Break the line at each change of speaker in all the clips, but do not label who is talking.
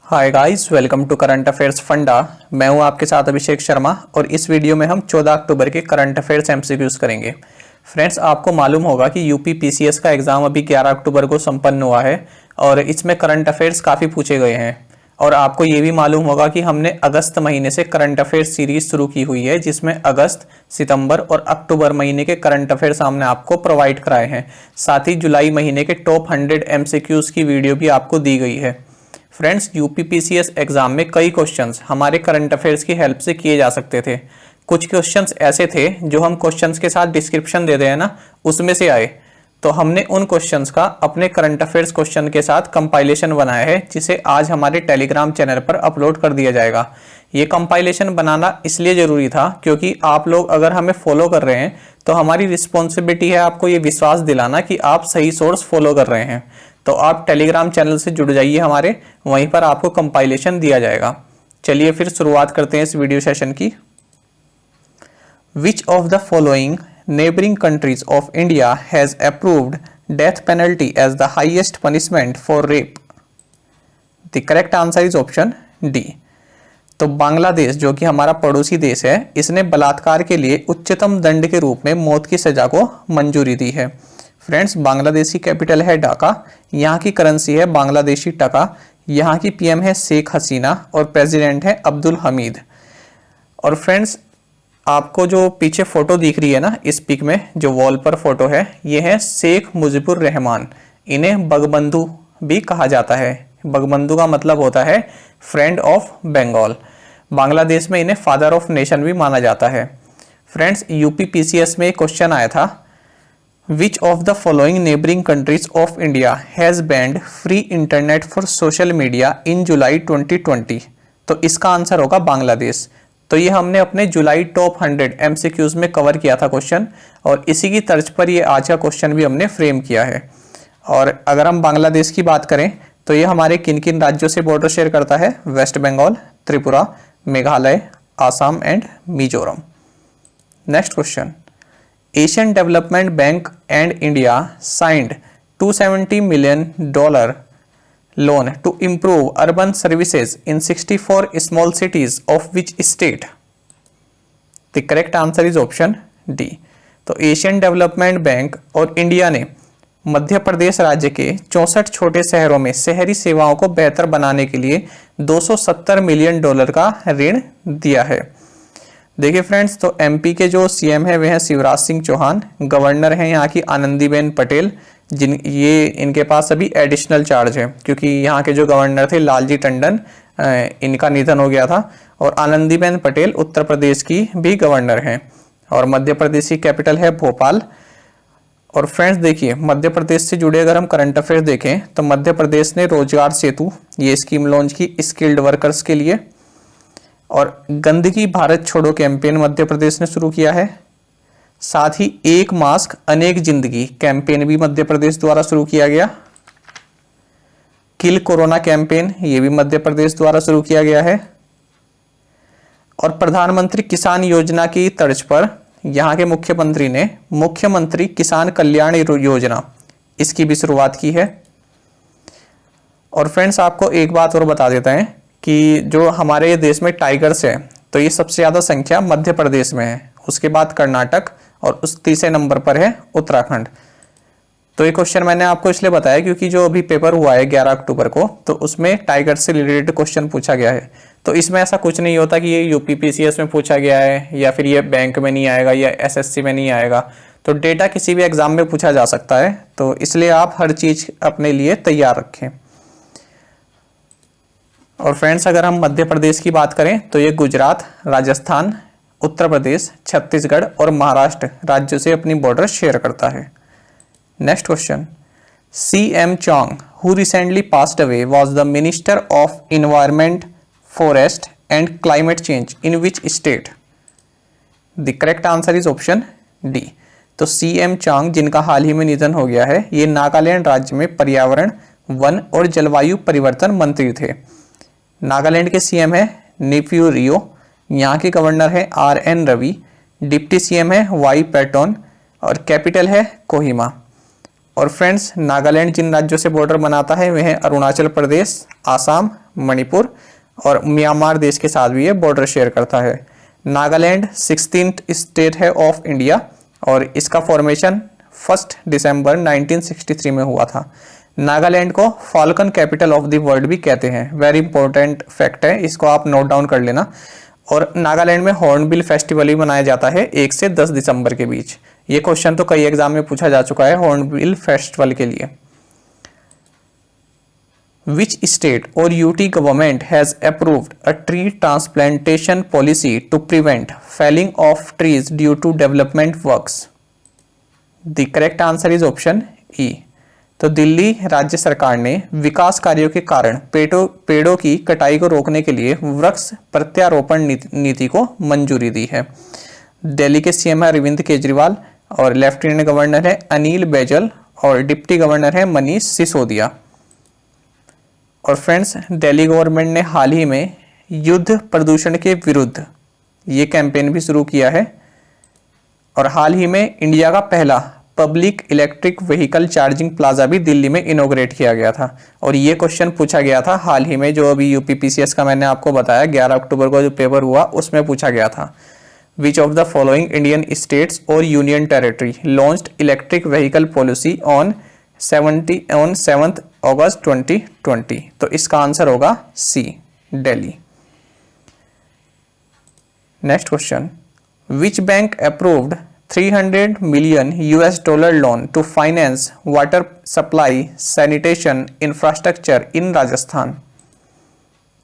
Hi guys, welcome to current affairs Funda. मैं हूं आपके साथ अभिषेक शर्मा और इस वीडियो में हम 14 अक्टूबर के करंट अफेयर्स एमसीक्यूज करेंगे। फ्रेंड्स, आपको मालूम होगा कि यूपी पीसीएस का एग्जाम अभी 11 अक्टूबर को संपन्न हुआ है और इसमें करंट अफेयर्स काफ़ी पूछे गए हैं। और आपको ये भी मालूम होगा कि हमने अगस्त महीने से करंट अफेयर्स सीरीज शुरू की हुई है, जिसमें अगस्त, सितंबर और अक्टूबर महीने के करंट अफेयर्स हमने आपको प्रोवाइड कराए हैं। साथ ही जुलाई महीने के टॉप 100 एमसीक्यूज की वीडियो भी आपको दी गई है। फ्रेंड्स, यूपीपीसीएस एग्जाम में कई क्वेश्चंस हमारे करंट अफेयर्स की हेल्प से किए जा सकते थे। कुछ क्वेश्चंस ऐसे थे जो हम क्वेश्चंस के साथ डिस्क्रिप्शन दे दें ना, उसमें से आए, तो हमने उन क्वेश्चंस का अपने करंट अफेयर्स क्वेश्चन के साथ कंपाइलेशन बनाया है, जिसे आज हमारे टेलीग्राम चैनल पर अपलोड कर दिया जाएगा। ये कंपाइलेशन बनाना इसलिए ज़रूरी था क्योंकि आप लोग अगर हमें फॉलो कर रहे हैं तो हमारी रिस्पॉन्सिबिलिटी है आपको ये विश्वास दिलाना कि आप सही सोर्स फॉलो कर रहे हैं। तो आप टेलीग्राम चैनल से जुड़ जाइए हमारे, वहीं पर आपको कंपाइलेशन दिया जाएगा। चलिए फिर शुरुआत करते हैं इस वीडियो सेशन की। विच of the following neighboring countries of India has approved death penalty as the highest punishment for rape? The correct answer is option D. तो बांग्लादेश, जो कि हमारा पड़ोसी देश है, इसने बलात्कार के लिए उच्चतम दंड के रूप में मौत की सजा को मंजूरी दी है। फ्रेंड्स, बांग्लादेश की कैपिटल है ढाका, यहाँ की करेंसी है बांग्लादेशी टका, यहाँ की पीएम है शेख हसीना और प्रेसिडेंट है अब्दुल हमीद। और फ्रेंड्स, आपको जो पीछे फोटो दिख रही है ना, इस पिक में जो वॉल पर फोटो है, ये है शेख मुजीबुर रहमान। इन्हें बगबंधु भी कहा जाता है। बगबंधु का मतलब होता है फ्रेंड ऑफ बंगाल। बांग्लादेश में इन्हें फादर ऑफ नेशन भी माना जाता है। फ्रेंड्स, यूपी पीसीएस में एक क्वेश्चन आया था, which of the following neighbouring countries of India has banned free internet for social media in July 2020? तो इसका आंसर होगा बांग्लादेश। तो ये हमने अपने जुलाई टॉप 100 एमसीक्यूज में कवर किया था क्वेश्चन, और इसी की तर्ज पर ये आज का क्वेश्चन भी हमने फ्रेम किया है। और अगर हम बांग्लादेश की बात करें तो ये हमारे किन किन राज्यों से बॉर्डर शेयर करता है? West Bengal, Tripura, Meghalaya, Assam and Mizoram. Next question, Asian Development Bank and India signed $270 million loan to improve urban services in 64 small cities of which state? The correct answer is option D. तो एशियन डेवलपमेंट बैंक और India ने मध्य प्रदेश राज्य के 64 छोटे शहरों में शहरी सेवाओं को बेहतर बनाने के लिए $270 मिलियन का ऋण दिया है। देखिए फ्रेंड्स, तो एमपी के जो सीएम है वे हैं शिवराज सिंह चौहान, गवर्नर हैं यहाँ की आनंदीबेन पटेल, इनके पास अभी एडिशनल चार्ज है क्योंकि यहाँ के जो गवर्नर थे लालजी टंडन, इनका निधन हो गया था। और आनंदीबेन पटेल उत्तर प्रदेश की भी गवर्नर हैं और मध्य प्रदेश की कैपिटल है भोपाल। और फ्रेंड्स देखिए, मध्य प्रदेश से जुड़े अगर हम करंट अफेयर्स देखें तो मध्य प्रदेश ने रोजगार सेतु ये स्कीम लॉन्च की स्किल्ड वर्कर्स के लिए, और गंदगी भारत छोड़ो कैंपेन मध्य प्रदेश ने शुरू किया है। साथ ही एक मास्क अनेक जिंदगी कैंपेन भी मध्य प्रदेश द्वारा शुरू किया गया। किल कोरोना कैंपेन ये भी मध्य प्रदेश द्वारा शुरू किया गया है। और प्रधानमंत्री किसान योजना की तर्ज पर यहाँ के मुख्यमंत्री ने मुख्यमंत्री किसान कल्याण योजना, इसकी भी शुरुआत की है। और फ्रेंड्स, आपको एक बात और बता देते हैं कि जो हमारे देश में टाइगर्स है, तो ये सबसे ज़्यादा संख्या मध्य प्रदेश में है, उसके बाद कर्नाटक और उस तीसरे नंबर पर है उत्तराखंड। तो ये क्वेश्चन मैंने आपको इसलिए बताया क्योंकि जो अभी पेपर हुआ है 11 अक्टूबर को, तो उसमें टाइगर से रिलेटेड क्वेश्चन पूछा गया है। तो इसमें ऐसा कुछ नहीं होता कि ये यूपीपीसीएस में पूछा गया है या फिर ये बैंक में नहीं आएगा या एसएससी में नहीं आएगा। तो डेटा किसी भी एग्जाम में पूछा जा सकता है, तो इसलिए आप हर चीज़ अपने लिए तैयार रखें। और फ्रेंड्स, अगर हम मध्य प्रदेश की बात करें तो ये गुजरात, राजस्थान, उत्तर प्रदेश, छत्तीसगढ़ और महाराष्ट्र राज्यों से अपनी बॉर्डर शेयर करता है। Next question, CM Chong, who recently passed away, was the Minister of Environment, Forest and Climate Change in which state? The correct answer is option D. तो CM Chong, जिनका हाल ही में निधन हो गया है, ये नागालैंड राज्य में पर्यावरण, वन और जलवायु परिवर्तन मंत्री थे। नागालैंड के सीएम है नेफ्यू रियो, यहाँ के गवर्नर है RN रवि, डिप्टी सीएम है वाई पैटोन और कैपिटल है कोहिमा। और फ्रेंड्स नागालैंड जिन राज्यों से बॉर्डर बनाता है वह है अरुणाचल प्रदेश, आसाम, मणिपुर और म्यांमार देश के साथ भी ये बॉर्डर शेयर करता है। नागालैंड 16th स्टेट है ऑफ इंडिया और इसका फॉर्मेशन 1 दिसंबर 1963 में हुआ था। नागालैंड को falcon capital of the world भी कहते हैं। वेरी इंपॉर्टेंट फैक्ट है, इसको आप नोट डाउन कर लेना। और नागालैंड में हॉर्नबिल फेस्टिवल भी मनाया जाता है 1 से 10 दिसंबर के बीच। ये क्वेश्चन तो कई एग्जाम में पूछा जा चुका है हॉर्नबिल फेस्टिवल के लिए। Which state or UT government has approved a tree transplantation policy to prevent felling of trees due to development works? The correct answer is option E. तो दिल्ली राज्य सरकार ने विकास कार्यों के कारण पेड़ों की कटाई को रोकने के लिए वृक्ष प्रत्यारोपण नीति को मंजूरी दी है। दिल्ली के सीएम है अरविंद केजरीवाल और लेफ्टिनेंट गवर्नर है अनिल बैजल और डिप्टी गवर्नर है मनीष सिसोदिया। और फ्रेंड्स दिल्ली गवर्नमेंट ने हाल ही में युद्ध प्रदूषण के विरुद्ध ये कैंपेन भी शुरू किया है और हाल ही में इंडिया का पहला public electric vehicle charging plaza भी दिल्ली में इनॉग्रेट किया गया था। और ये क्वेश्चन पूछा गया था हाल ही में, जो अभी यूपीपीसीएस का मैंने आपको बताया 11 अक्टूबर को जो पेपर हुआ उसमें पूछा गया था। Which of the following Indian states और union territory launched electric vehicle policy on 7 August 2020? तो इसका आंसर होगा C, Delhi. Next question, which bank approved $300 million loan to finance water supply sanitation infrastructure in Rajasthan?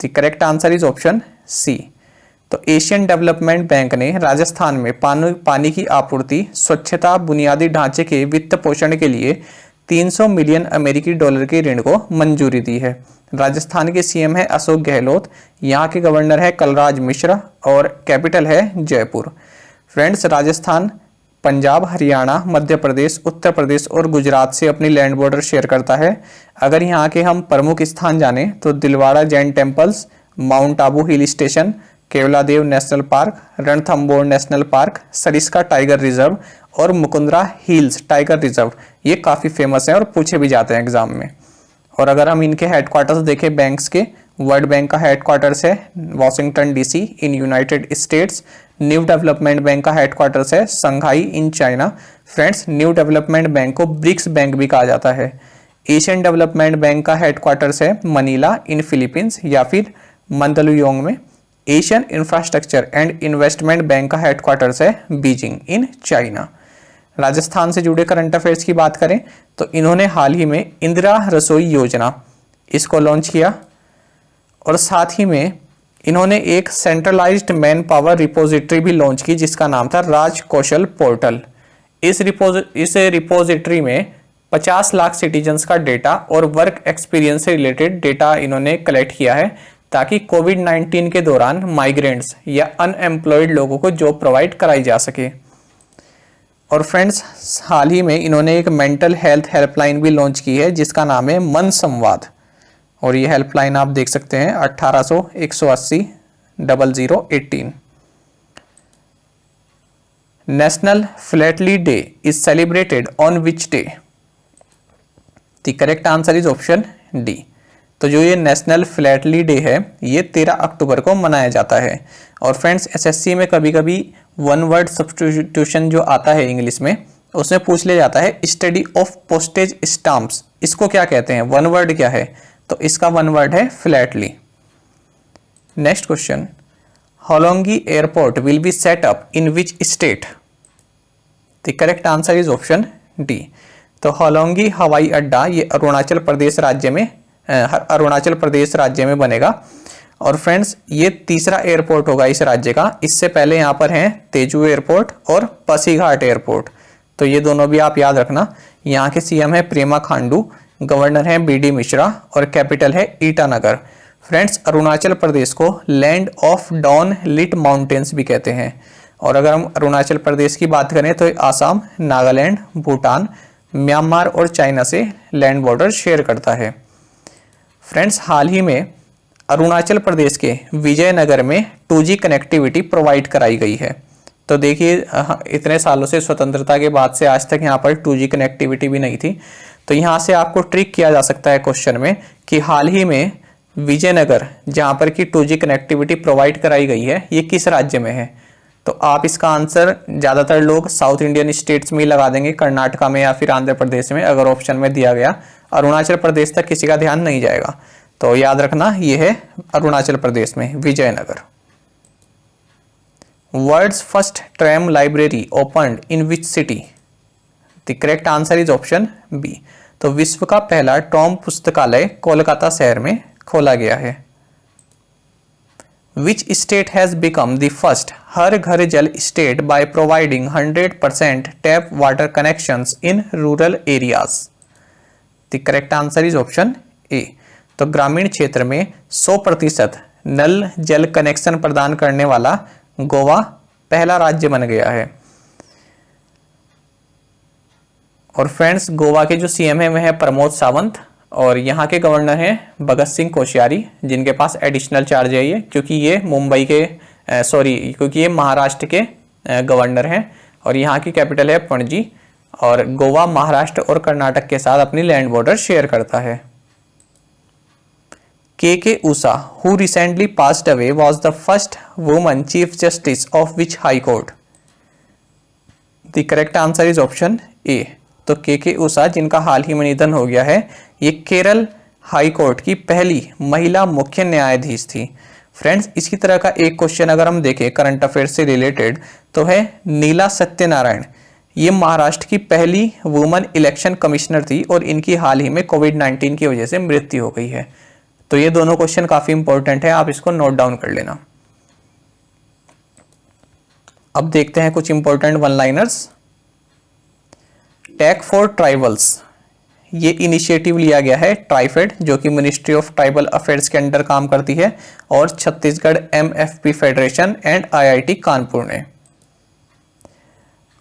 The correct answer is option C. तो Asian Development bank ने राजस्थान में पानी की आपूर्ति, स्वच्छता, बुनियादी ढांचे के वित्त पोषण के लिए $300 मिलियन अमेरिकी डॉलर के ऋण को मंजूरी दी है। राजस्थान के सीएम है अशोक गहलोत, यहाँ के गवर्नर है कलराज मिश्रा और कैपिटल है जयपुर। फ्रेंड्स राजस्थान पंजाब, हरियाणा, मध्य प्रदेश, उत्तर प्रदेश और गुजरात से अपनी लैंड बॉर्डर शेयर करता है। अगर यहाँ के हम प्रमुख स्थान जाने तो Dilwara Jain temples, mount Abu hill station, Keoladeo national park, Ranthambore national park, Sariska tiger reserve और मुकुंदरा हिल्स टाइगर रिजर्व, ये काफ़ी फेमस हैं और पूछे भी जाते हैं एग्जाम में। और अगर हम इनके हेडक्वार्टर्स देखें बैंक्स के, वर्ल्ड बैंक का हेडक्वार्टर्स है Washington DC in United States. New Development Bank का हेडक्वार्टर्स है Shanghai in China. Friends New Development Bank को ब्रिक्स बैंक भी कहा जाता है। एशियन डेवलपमेंट बैंक का हेडक्वार्टर्स है मनीला इन फिलीपींस या फिर मंदलुयोंग में। Asian Infrastructure and Investment Bank का हेडक्वार्टर्स है बीजिंग इन चाइना। राजस्थान से जुड़े करंट अफेयर्स की बात करें तो इन्होंने हाल ही में इंदिरा रसोई योजना इसको लॉन्च किया और साथ ही में इन्होंने एक सेंट्रलाइज्ड मैन पावर रिपोजिटरी भी लॉन्च की जिसका नाम था राज कौशल पोर्टल। इस रिपोजिटरी में 50 लाख सिटीजन्स का डेटा और वर्क एक्सपीरियंस से रिलेटेड डेटा इन्होंने कलेक्ट किया है ताकि कोविड-19 के दौरान माइग्रेंट्स या अनएम्प्लॉयड लोगों को जॉब प्रोवाइड कराई जा सके। और फ्रेंड्स हाल ही में इन्होंने एक मेंटल हेल्थ हेल्पलाइन भी लॉन्च की है जिसका नाम है मन संवाद और ये हेल्पलाइन आप देख सकते हैं 1800-180-0018। National Flatley day is celebrated on which day? The correct answer is option D. तो जो ये नेशनल फ्लैटली डे है ये 13 अक्टूबर को मनाया जाता है। और फ्रेंड्स एसएससी में कभी कभी वन वर्ड सब्स्टिट्यूशन जो आता है इंग्लिश में उसमें पूछ लिया जाता है स्टडी ऑफ पोस्टेज स्टाम्प्स, इसको क्या कहते हैं, वन वर्ड क्या है? तो इसका वन वर्ड है Flatley. Next question, Hollongi airport will be set up in which state? The correct answer is option D. तो होलोंगी हवाई अड्डा ये अरुणाचल प्रदेश राज्य में बनेगा। और फ्रेंड्स ये तीसरा एयरपोर्ट होगा इस राज्य का। इससे पहले यहाँ पर हैं तेजू एयरपोर्ट और पासीघाट एयरपोर्ट, तो ये दोनों भी आप याद रखना। यहाँ के सीएम है प्रेमा खांडू, गवर्नर है बीडी मिश्रा और कैपिटल है ईटानगर। फ्रेंड्स अरुणाचल प्रदेश को land of dawn lit mountains भी कहते हैं। और अगर हम अरुणाचल प्रदेश की बात करें तो आसाम, नागालैंड, भूटान, म्यांमार और चाइना से लैंड बॉर्डर शेयर करता है। फ्रेंड्स हाल ही में अरुणाचल प्रदेश के विजयनगर में 2G कनेक्टिविटी प्रोवाइड कराई गई है। तो देखिए इतने सालों से स्वतंत्रता के बाद से आज तक यहाँ पर 2G कनेक्टिविटी भी नहीं थी। तो यहाँ से आपको ट्रिक किया जा सकता है क्वेश्चन में कि हाल ही में विजयनगर जहाँ पर कि 2G कनेक्टिविटी प्रोवाइड कराई गई है ये किस राज्य में है। तो आप इसका आंसर ज़्यादातर लोग साउथ इंडियन स्टेट्स में ही लगा देंगे, कर्नाटका में या फिर आंध्र प्रदेश में। अगर ऑप्शन में दिया गया अरुणाचल प्रदेश तक किसी का ध्यान नहीं जाएगा। तो याद रखना ये है अरुणाचल प्रदेश में Vijaynagar. World's first tram library opened in which city. The correct answer is option B. तो विश्व का पहला ट्रैम पुस्तकालय कोलकाता शहर में खोला गया है। Which state has become the first हर घर जल state by providing 100% tap water connections in rural areas? The correct answer is option A. तो ग्रामीण क्षेत्र में 100% नल जल कनेक्शन प्रदान करने वाला गोवा पहला राज्य बन गया है। और फ्रेंड्स गोवा के जो सीएम है वह है प्रमोद सावंत और यहाँ के गवर्नर हैं भगत सिंह कोश्यारी, जिनके पास एडिशनल चार्ज है ये, क्योंकि ये क्योंकि ये महाराष्ट्र के गवर्नर हैं और यहाँ की कैपिटल है पणजी। और गोवा महाराष्ट्र और कर्नाटक के साथ अपनी लैंड बॉर्डर शेयर करता है। K Usha who recently passed away was the first woman chief justice of which high court. The correct answer is option A. तो के उषा जिनका हाल ही में निधन हो गया है ये केरल हाई कोर्ट की पहली महिला मुख्य न्यायाधीश थी। फ्रेंड्स इसी तरह का एक क्वेश्चन अगर हम देखें करंट अफेयर से रिलेटेड तो है नीला सत्यनारायण। ये महाराष्ट्र की पहली वुमन इलेक्शन कमिश्नर थी और इनकी हाल ही में कोविड-19 की वजह से मृत्यु हो गई है। तो ये दोनों क्वेश्चन काफी इंपॉर्टेंट है, आप इसको नोट डाउन कर लेना। अब देखते हैं कुछ important one liners. Tech for tribals ये इनिशिएटिव लिया गया है ट्राइफेड जो कि मिनिस्ट्री ऑफ ट्राइबल अफेयर्स के अंडर काम करती है और Chhattisgarh MFP federation and IIT Kanpur ने।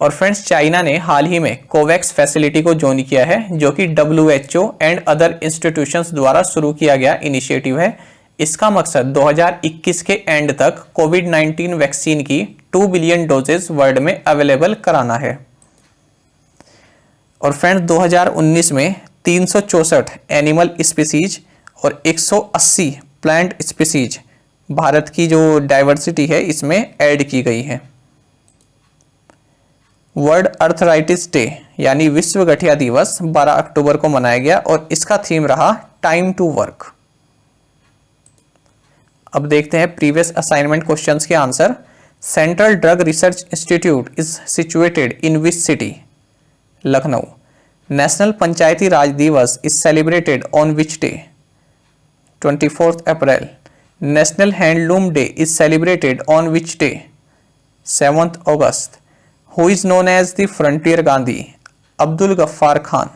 और फ्रेंड्स चाइना ने हाल ही में कोवैक्स फैसिलिटी को ज्वाइन किया है जो कि WHO एंड अदर इंस्टीट्यूशंस द्वारा शुरू किया गया इनिशिएटिव है। इसका मकसद 2021 के एंड तक कोविड-19 वैक्सीन की 2 बिलियन डोजेस वर्ल्ड में अवेलेबल कराना है। और फ्रेंड्स 2019 में 364 एनिमल स्पीसीज और 180 प्लांट स्पीसीज भारत की जो डाइवर्सिटी है इसमें ऐड की गई है। वर्ल्ड अर्थराइटिस डे यानी विश्व गठिया दिवस 12 अक्टूबर को मनाया गया और इसका थीम रहा टाइम टू वर्क। अब देखते हैं प्रीवियस असाइनमेंट क्वेश्चंस के answer. Central drug research institute is situated in which city. Lucknow. National Panchayati Raj Diwas is celebrated on which day. 24 April. National handloom day is celebrated on which day. 7 August. Who is known as the frontier Gandhi. Abdul Ghaffar Khan.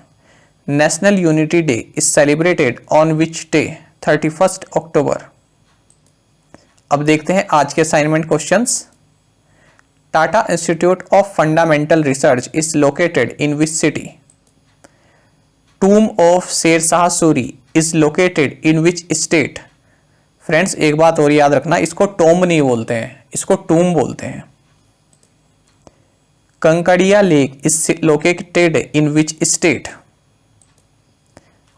National unity day is celebrated on which day. 31 October. अब देखते हैं आज के assignment questions. Tata institute of fundamental research is located in which city. Tomb of Sher Shah Suri is located in which state. Friends एक बात और याद रखना, इसको टोम नहीं बोलते हैं, इसको टूम बोलते हैं। Kankaria lake is located in which state.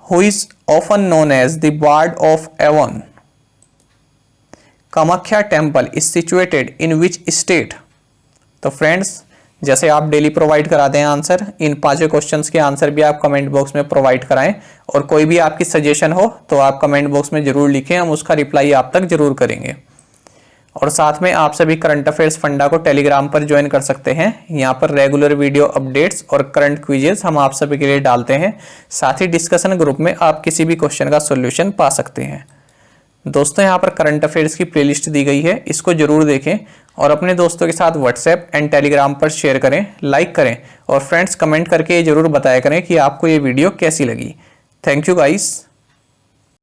Who is often known as the bard of Avon. Kamakhya temple is situated in which state. तो फ्रेंड्स जैसे आप डेली प्रोवाइड कराते हैं आंसर, इन 5 क्वेश्चंस के आंसर भी आप कमेंट बॉक्स में प्रोवाइड कराएं और कोई भी आपकी सजेशन हो तो आप कमेंट बॉक्स में जरूर लिखें, हम उसका रिप्लाई आप तक जरूर करेंगे। और साथ में आप सभी करंट अफेयर्स फंडा को टेलीग्राम पर ज्वाइन कर सकते हैं। यहाँ पर रेगुलर वीडियो अपडेट्स और करंट क्विजेस हम आप सभी के लिए डालते हैं। साथ ही डिस्कशन ग्रुप में आप किसी भी क्वेश्चन का सोल्यूशन पा सकते हैं। दोस्तों यहाँ पर करंट अफेयर्स की प्लेलिस्ट दी गई है, इसको जरूर देखें और अपने दोस्तों के साथ व्हाट्सएप एंड टेलीग्राम पर शेयर करें, लाइक करें और फ्रेंड्स कमेंट करके ये जरूर बताया करें कि आपको ये वीडियो कैसी लगी। Thank you guys.